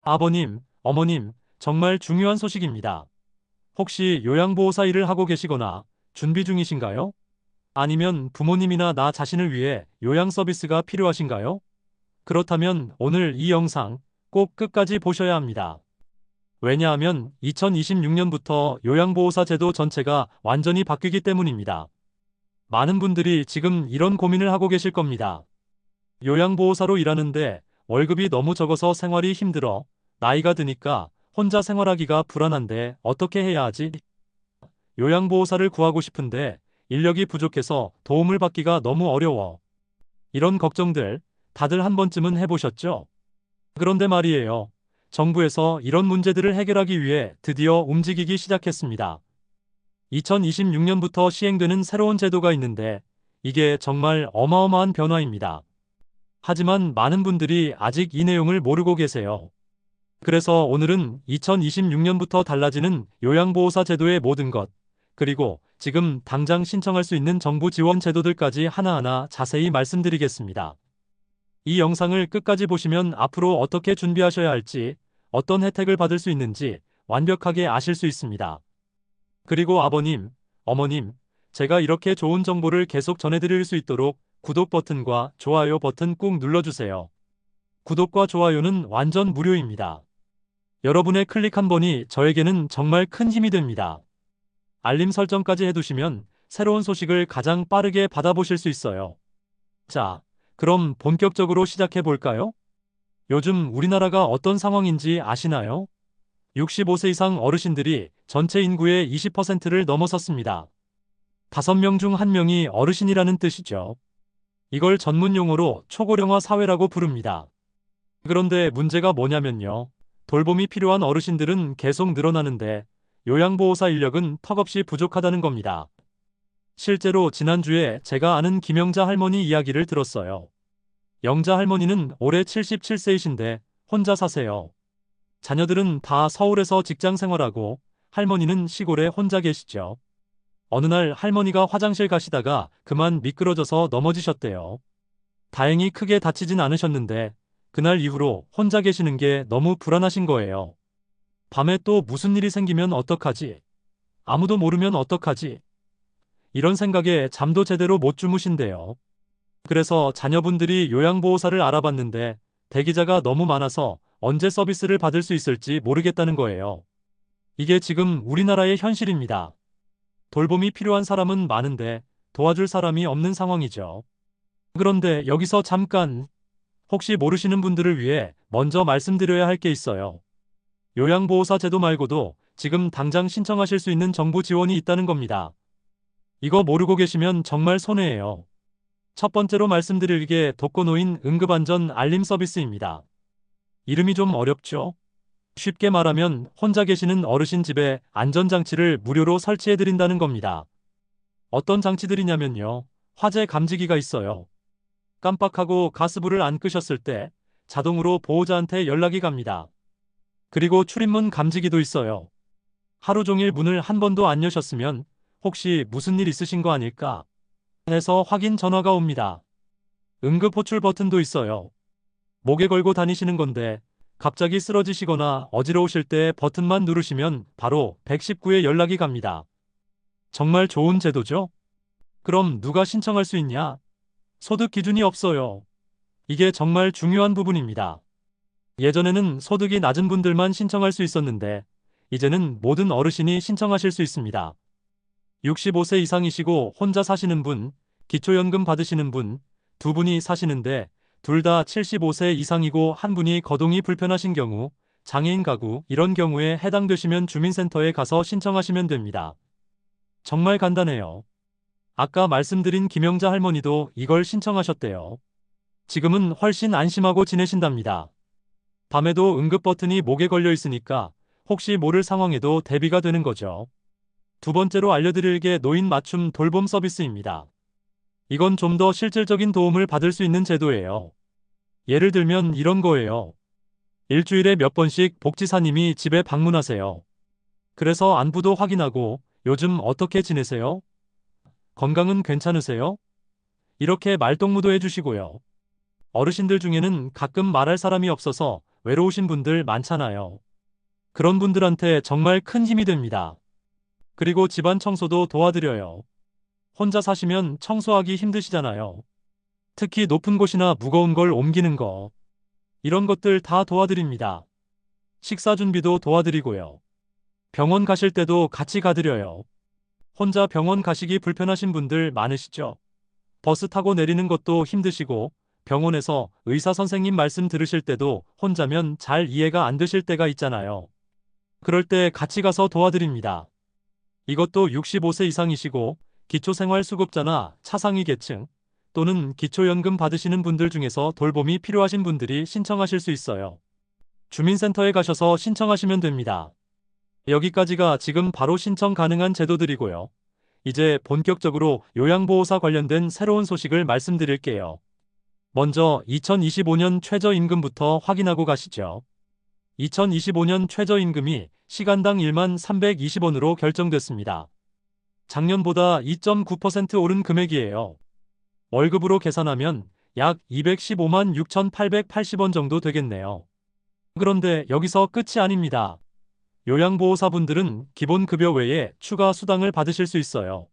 아버님, 어머님, 정말 중요한 소식입니다. 혹시 요양보호사 일을 하고 계시거나 준비 중이신가요? 아니면 부모님이나 나 자신을 위해 요양 서비스가 필요하신가요? 그렇다면 오늘 이 영상 꼭 끝까지 보셔야 합니다. 왜냐하면 2026년부터 요양보호사 제도 전체가 완전히 바뀌기 때문입니다. 많은 분들이 지금 이런 고민을 하고 계실 겁니다. 요양보호사로 일하는데 월급이 너무 적어서 생활이 힘들어. 나이가 드니까 혼자 생활하기가 불안한데 어떻게 해야 하지? 요양보호사를 구하고 싶은데 인력이 부족해서 도움을 받기가 너무 어려워. 이런 걱정들 다들 한 번쯤은 해보셨죠? 그런데 말이에요. 정부에서 이런 문제들을 해결하기 위해 드디어 움직이기 시작했습니다. 2026년부터 시행되는 새로운 제도가 있는데 이게 정말 어마어마한 변화입니다. 하지만 많은 분들이 아직 이 내용을 모르고 계세요. 그래서 오늘은 2026년부터 달라지는 요양보호사 제도의 모든 것, 그리고 지금 당장 신청할 수 있는 정부 지원 제도들까지 하나하나 자세히 말씀드리겠습니다. 이 영상을 끝까지 보시면 앞으로 어떻게 준비하셔야 할지, 어떤 혜택을 받을 수 있는지 완벽하게 아실 수 있습니다. 그리고 아버님, 어머님, 제가 이렇게 좋은 정보를 계속 전해드릴 수 있도록 구독 버튼과 좋아요 버튼 꾹 눌러주세요. 구독과 좋아요는 완전 무료입니다. 여러분의 클릭 한 번이 저에게는 정말 큰 힘이 됩니다. 알림 설정까지 해두시면 새로운 소식을 가장 빠르게 받아보실 수 있어요. 자, 그럼 본격적으로 시작해 볼까요? 요즘 우리나라가 어떤 상황인지 아시나요? 65세 이상 어르신들이 전체 인구의 20%를 넘어섰습니다. 5명 중 1명이 어르신이라는 뜻이죠. 이걸 전문 용어로 초고령화 사회라고 부릅니다. 그런데 문제가 뭐냐면요. 돌봄이 필요한 어르신들은 계속 늘어나는데 요양보호사 인력은 턱없이 부족하다는 겁니다. 실제로 지난주에 제가 아는 김영자 할머니 이야기를 들었어요. 영자 할머니는 올해 77세이신데 혼자 사세요. 자녀들은 다 서울에서 직장 생활하고 할머니는 시골에 혼자 계시죠. 어느 날 할머니가 화장실 가시다가 그만 미끄러져서 넘어지셨대요. 다행히 크게 다치진 않으셨는데 그날 이후로 혼자 계시는 게 너무 불안하신 거예요. 밤에 또 무슨 일이 생기면 어떡하지? 아무도 모르면 어떡하지? 이런 생각에 잠도 제대로 못 주무신대요. 그래서 자녀분들이 요양보호사를 알아봤는데 대기자가 너무 많아서 언제 서비스를 받을 수 있을지 모르겠다는 거예요. 이게 지금 우리나라의 현실입니다. 돌봄이 필요한 사람은 많은데 도와줄 사람이 없는 상황이죠. 그런데 여기서 잠깐 혹시 모르시는 분들을 위해 먼저 말씀드려야 할 게 있어요. 요양보호사 제도 말고도 지금 당장 신청하실 수 있는 정부 지원이 있다는 겁니다. 이거 모르고 계시면 정말 손해예요. 첫 번째로 말씀드릴 게 독거노인 응급안전 알림 서비스입니다. 이름이 좀 어렵죠? 쉽게 말하면 혼자 계시는 어르신 집에 안전장치를 무료로 설치해드린다는 겁니다. 어떤 장치들이냐면요. 화재 감지기가 있어요. 깜빡하고 가스불을 안 끄셨을 때 자동으로 보호자한테 연락이 갑니다. 그리고 출입문 감지기도 있어요. 하루 종일 문을 한 번도 안 여셨으면 혹시 무슨 일 있으신 거 아닐까 해서 확인 전화가 옵니다. 응급 호출 버튼도 있어요. 목에 걸고 다니시는 건데 갑자기 쓰러지시거나 어지러우실 때 버튼만 누르시면 바로 119에 연락이 갑니다. 정말 좋은 제도죠? 그럼 누가 신청할 수 있냐? 소득 기준이 없어요. 이게 정말 중요한 부분입니다. 예전에는 소득이 낮은 분들만 신청할 수 있었는데 이제는 모든 어르신이 신청하실 수 있습니다. 65세 이상이시고 혼자 사시는 분, 기초연금 받으시는 분, 두 분이 사시는데 둘 다 75세 이상이고 한 분이 거동이 불편하신 경우, 장애인 가구 이런 경우에 해당되시면 주민센터에 가서 신청하시면 됩니다. 정말 간단해요. 아까 말씀드린 김영자 할머니도 이걸 신청하셨대요. 지금은 훨씬 안심하고 지내신답니다. 밤에도 응급 버튼이 목에 걸려 있으니까 혹시 모를 상황에도 대비가 되는 거죠. 두 번째로 알려드릴 게 노인 맞춤 돌봄 서비스입니다. 이건 좀 더 실질적인 도움을 받을 수 있는 제도예요. 예를 들면 이런 거예요. 일주일에 몇 번씩 복지사님이 집에 방문하세요. 그래서 안부도 확인하고 요즘 어떻게 지내세요? 건강은 괜찮으세요? 이렇게 말동무도 해주시고요. 어르신들 중에는 가끔 말할 사람이 없어서 외로우신 분들 많잖아요. 그런 분들한테 정말 큰 힘이 됩니다. 그리고 집안 청소도 도와드려요. 혼자 사시면 청소하기 힘드시잖아요. 특히 높은 곳이나 무거운 걸 옮기는 거. 이런 것들 다 도와드립니다. 식사 준비도 도와드리고요. 병원 가실 때도 같이 가드려요. 혼자 병원 가시기 불편하신 분들 많으시죠? 버스 타고 내리는 것도 힘드시고 병원에서 의사 선생님 말씀 들으실 때도 혼자면 잘 이해가 안 되실 때가 있잖아요. 그럴 때 같이 가서 도와드립니다. 이것도 65세 이상이시고 기초생활수급자나 차상위 계층 또는 기초연금 받으시는 분들 중에서 돌봄이 필요하신 분들이 신청하실 수 있어요. 주민센터에 가셔서 신청하시면 됩니다. 여기까지가 지금 바로 신청 가능한 제도들이고요. 이제 본격적으로 요양보호사 관련된 새로운 소식을 말씀드릴게요. 먼저 2025년 최저임금부터 확인하고 가시죠. 2025년 최저임금이 시간당 1만 320원으로 결정됐습니다. 작년보다 2.9% 오른 금액이에요. 월급으로 계산하면 약 215만 6,880원 정도 되겠네요. 그런데 여기서 끝이 아닙니다. 요양보호사분들은 기본급여 외에 추가 수당을 받으실 수 있어요.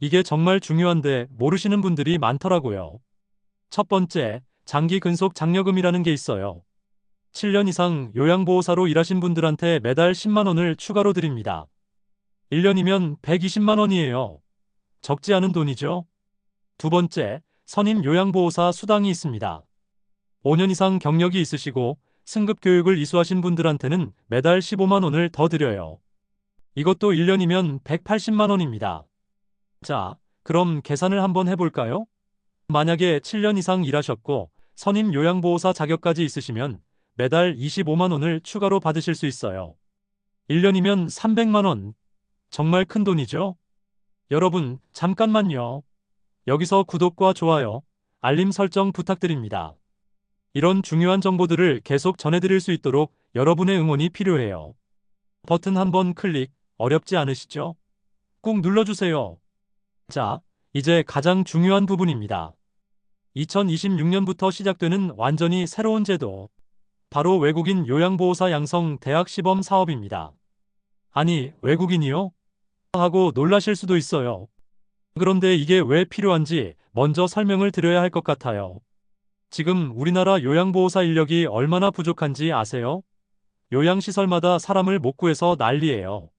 이게 정말 중요한데 모르시는 분들이 많더라고요. 첫 번째, 장기 근속 장려금이라는 게 있어요. 7년 이상 요양보호사로 일하신 분들한테 매달 10만 원을 추가로 드립니다. 1년이면 120만 원이에요. 적지 않은 돈이죠? 두 번째, 선임 요양보호사 수당이 있습니다. 5년 이상 경력이 있으시고 승급 교육을 이수하신 분들한테는 매달 15만 원을 더 드려요. 이것도 1년이면 180만 원입니다. 자, 그럼 계산을 한번 해볼까요? 만약에 7년 이상 일하셨고 선임 요양보호사 자격까지 있으시면 매달 25만 원을 추가로 받으실 수 있어요. 1년이면 300만 원. 정말 큰 돈이죠? 여러분, 잠깐만요. 여기서 구독과 좋아요, 알림 설정 부탁드립니다. 이런 중요한 정보들을 계속 전해드릴 수 있도록 여러분의 응원이 필요해요. 버튼 한번 클릭, 어렵지 않으시죠? 꾹 눌러주세요. 자, 이제 가장 중요한 부분입니다. 2026년부터 시작되는 완전히 새로운 제도. 바로 외국인 요양보호사 양성 대학 시범 사업입니다. 아니, 외국인이요? 하고 놀라실 수도 있어요. 그런데 이게 왜 필요한지 먼저 설명을 드려야 할 것 같아요. 지금 우리나라 요양보호사 인력이 얼마나 부족한지 아세요? 요양시설마다 사람을 못 구해서 난리예요.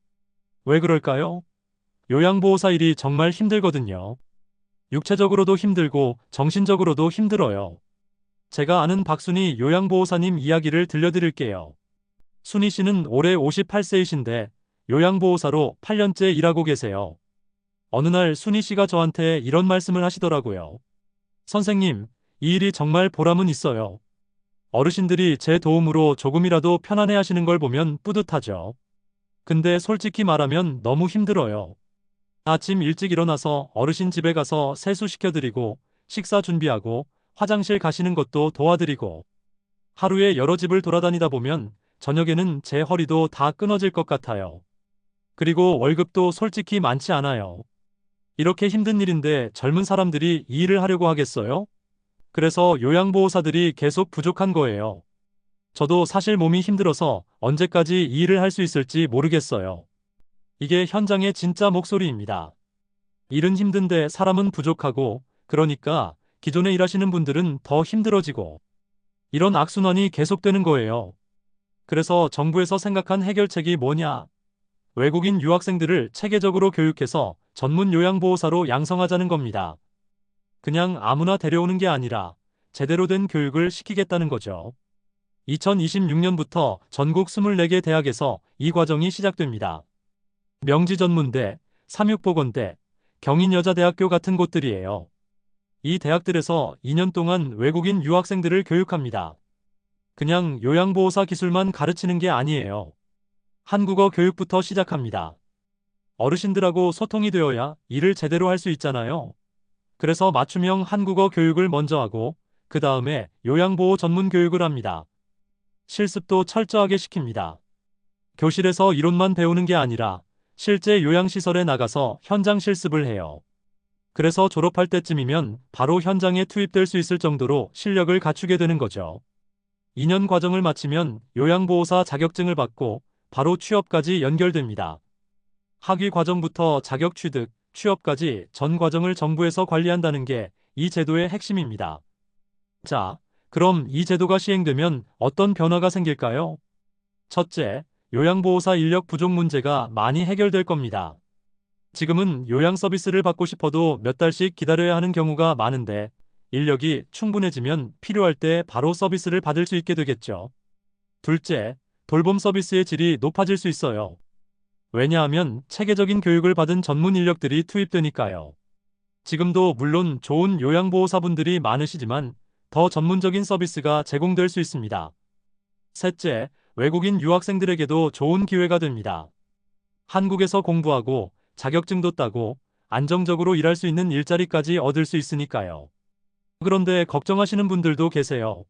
왜 그럴까요? 요양보호사 일이 정말 힘들거든요. 육체적으로도 힘들고 정신적으로도 힘들어요. 제가 아는 박순희 요양보호사님 이야기를 들려드릴게요. 순희 씨는 올해 58세이신데 요양보호사로 8년째 일하고 계세요. 어느 날 순희 씨가 저한테 이런 말씀을 하시더라고요. 선생님, 이 일이 정말 보람은 있어요. 어르신들이 제 도움으로 조금이라도 편안해 하시는 걸 보면 뿌듯하죠. 근데 솔직히 말하면 너무 힘들어요. 아침 일찍 일어나서 어르신 집에 가서 세수시켜드리고 식사 준비하고 화장실 가시는 것도 도와드리고 하루에 여러 집을 돌아다니다 보면 저녁에는 제 허리도 다 끊어질 것 같아요. 그리고 월급도 솔직히 많지 않아요. 이렇게 힘든 일인데 젊은 사람들이 이 일을 하려고 하겠어요? 그래서 요양보호사들이 계속 부족한 거예요. 저도 사실 몸이 힘들어서 언제까지 이 일을 할 수 있을지 모르겠어요. 이게 현장의 진짜 목소리입니다. 일은 힘든데 사람은 부족하고 그러니까 기존에 일하시는 분들은 더 힘들어지고 이런 악순환이 계속되는 거예요. 그래서 정부에서 생각한 해결책이 뭐냐? 외국인 유학생들을 체계적으로 교육해서 전문 요양보호사로 양성하자는 겁니다. 그냥 아무나 데려오는 게 아니라 제대로 된 교육을 시키겠다는 거죠. 2026년부터 전국 24개 대학에서 이 과정이 시작됩니다. 명지전문대, 삼육보건대, 경인여자대학교 같은 곳들이에요. 이 대학들에서 2년 동안 외국인 유학생들을 교육합니다. 그냥 요양보호사 기술만 가르치는 게 아니에요. 한국어 교육부터 시작합니다. 어르신들하고 소통이 되어야 일을 제대로 할 수 있잖아요. 그래서 맞춤형 한국어 교육을 먼저 하고 그 다음에 요양보호 전문 교육을 합니다. 실습도 철저하게 시킵니다. 교실에서 이론만 배우는 게 아니라 실제 요양시설에 나가서 현장 실습을 해요. 그래서 졸업할 때쯤이면 바로 현장에 투입될 수 있을 정도로 실력을 갖추게 되는 거죠. 2년 과정을 마치면 요양보호사 자격증을 받고 바로 취업까지 연결됩니다. 학위 과정부터 자격 취득, 취업까지 전 과정을 정부에서 관리한다는 게 이 제도의 핵심입니다. 자, 그럼 이 제도가 시행되면 어떤 변화가 생길까요? 첫째, 요양보호사 인력 부족 문제가 많이 해결될 겁니다. 지금은 요양 서비스를 받고 싶어도 몇 달씩 기다려야 하는 경우가 많은데 인력이 충분해지면 필요할 때 바로 서비스를 받을 수 있게 되겠죠. 둘째, 돌봄 서비스의 질이 높아질 수 있어요. 왜냐하면 체계적인 교육을 받은 전문 인력들이 투입되니까요. 지금도 물론 좋은 요양보호사분들이 많으시지만 더 전문적인 서비스가 제공될 수 있습니다. 셋째, 외국인 유학생들에게도 좋은 기회가 됩니다. 한국에서 공부하고 자격증도 따고 안정적으로 일할 수 있는 일자리까지 얻을 수 있으니까요. 그런데 걱정하시는 분들도 계세요.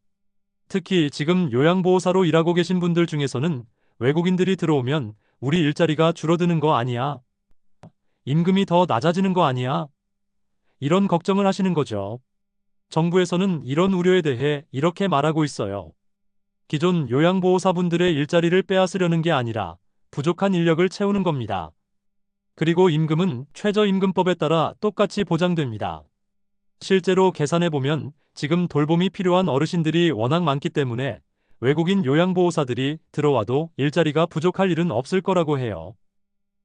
특히 지금 요양보호사로 일하고 계신 분들 중에서는 외국인들이 들어오면 우리 일자리가 줄어드는 거 아니야? 임금이 더 낮아지는 거 아니야? 이런 걱정을 하시는 거죠. 정부에서는 이런 우려에 대해 이렇게 말하고 있어요. 기존 요양보호사분들의 일자리를 빼앗으려는 게 아니라 부족한 인력을 채우는 겁니다. 그리고 임금은 최저임금법에 따라 똑같이 보장됩니다. 실제로 계산해보면 지금 돌봄이 필요한 어르신들이 워낙 많기 때문에 외국인 요양보호사들이 들어와도 일자리가 부족할 일은 없을 거라고 해요.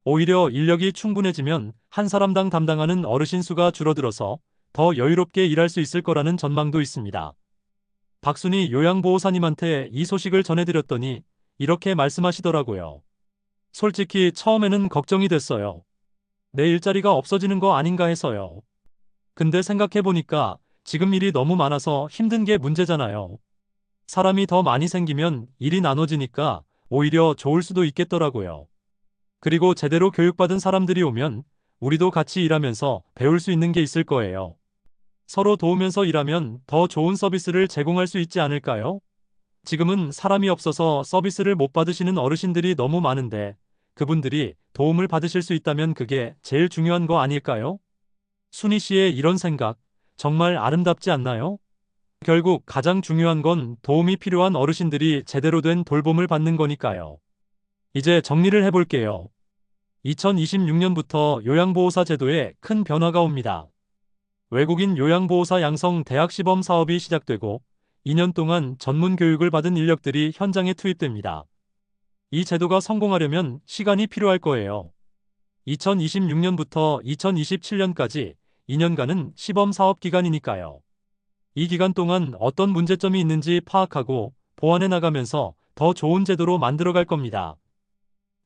오히려 인력이 충분해지면 한 사람당 담당하는 어르신 수가 줄어들어서 더 여유롭게 일할 수 있을 거라는 전망도 있습니다. 박순희 요양보호사님한테 이 소식을 전해드렸더니 이렇게 말씀하시더라고요. 솔직히 처음에는 걱정이 됐어요. 내 일자리가 없어지는 거 아닌가 해서요. 근데 생각해보니까 지금 일이 너무 많아서 힘든 게 문제잖아요. 사람이 더 많이 생기면 일이 나눠지니까 오히려 좋을 수도 있겠더라고요. 그리고 제대로 교육받은 사람들이 오면 우리도 같이 일하면서 배울 수 있는 게 있을 거예요. 서로 도우면서 일하면 더 좋은 서비스를 제공할 수 있지 않을까요? 지금은 사람이 없어서 서비스를 못 받으시는 어르신들이 너무 많은데 그분들이 도움을 받으실 수 있다면 그게 제일 중요한 거 아닐까요? 순희 씨의 이런 생각 정말 아름답지 않나요? 결국 가장 중요한 건 도움이 필요한 어르신들이 제대로 된 돌봄을 받는 거니까요. 이제 정리를 해볼게요. 2026년부터 요양보호사 제도에 큰 변화가 옵니다. 외국인 요양보호사 양성 대학 시범 사업이 시작되고 2년 동안 전문 교육을 받은 인력들이 현장에 투입됩니다. 이 제도가 성공하려면 시간이 필요할 거예요. 2026년부터 2027년까지 2년간은 시범 사업 기간이니까요. 이 기간 동안 어떤 문제점이 있는지 파악하고 보완해 나가면서 더 좋은 제도로 만들어갈 겁니다.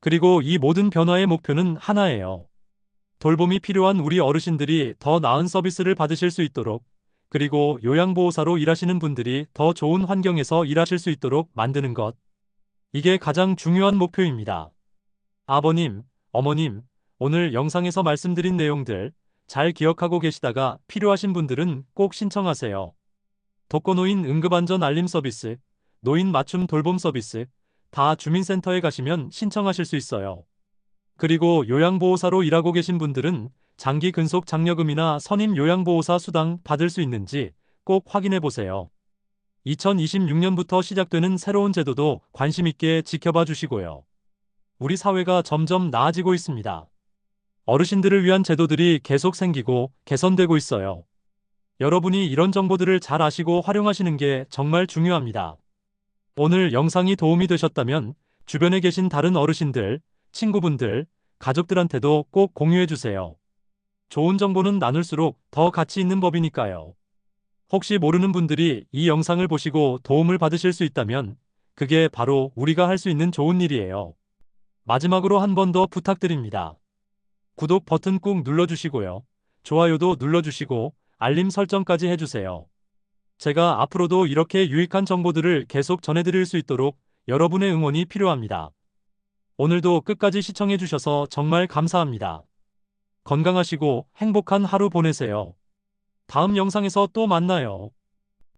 그리고 이 모든 변화의 목표는 하나예요. 돌봄이 필요한 우리 어르신들이 더 나은 서비스를 받으실 수 있도록, 그리고 요양보호사로 일하시는 분들이 더 좋은 환경에서 일하실 수 있도록 만드는 것. 이게 가장 중요한 목표입니다. 아버님, 어머님, 오늘 영상에서 말씀드린 내용들 잘 기억하고 계시다가 필요하신 분들은 꼭 신청하세요. 독거노인 응급안전 알림 서비스, 노인 맞춤 돌봄 서비스, 다 주민센터에 가시면 신청하실 수 있어요. 그리고 요양보호사로 일하고 계신 분들은 장기 근속 장려금이나 선임 요양보호사 수당 받을 수 있는지 꼭 확인해 보세요. 2026년부터 시작되는 새로운 제도도 관심 있게 지켜봐 주시고요. 우리 사회가 점점 나아지고 있습니다. 어르신들을 위한 제도들이 계속 생기고 개선되고 있어요. 여러분이 이런 정보들을 잘 아시고 활용하시는 게 정말 중요합니다. 오늘 영상이 도움이 되셨다면 주변에 계신 다른 어르신들, 친구분들, 가족들한테도 꼭 공유해 주세요. 좋은 정보는 나눌수록 더 가치 있는 법이니까요. 혹시 모르는 분들이 이 영상을 보시고 도움을 받으실 수 있다면 그게 바로 우리가 할 수 있는 좋은 일이에요. 마지막으로 한 번 더 부탁드립니다. 구독 버튼 꾹 눌러주시고요. 좋아요도 눌러주시고 알림 설정까지 해주세요. 제가 앞으로도 이렇게 유익한 정보들을 계속 전해드릴 수 있도록 여러분의 응원이 필요합니다. 오늘도 끝까지 시청해주셔서 정말 감사합니다. 건강하시고 행복한 하루 보내세요. 다음 영상에서 또 만나요.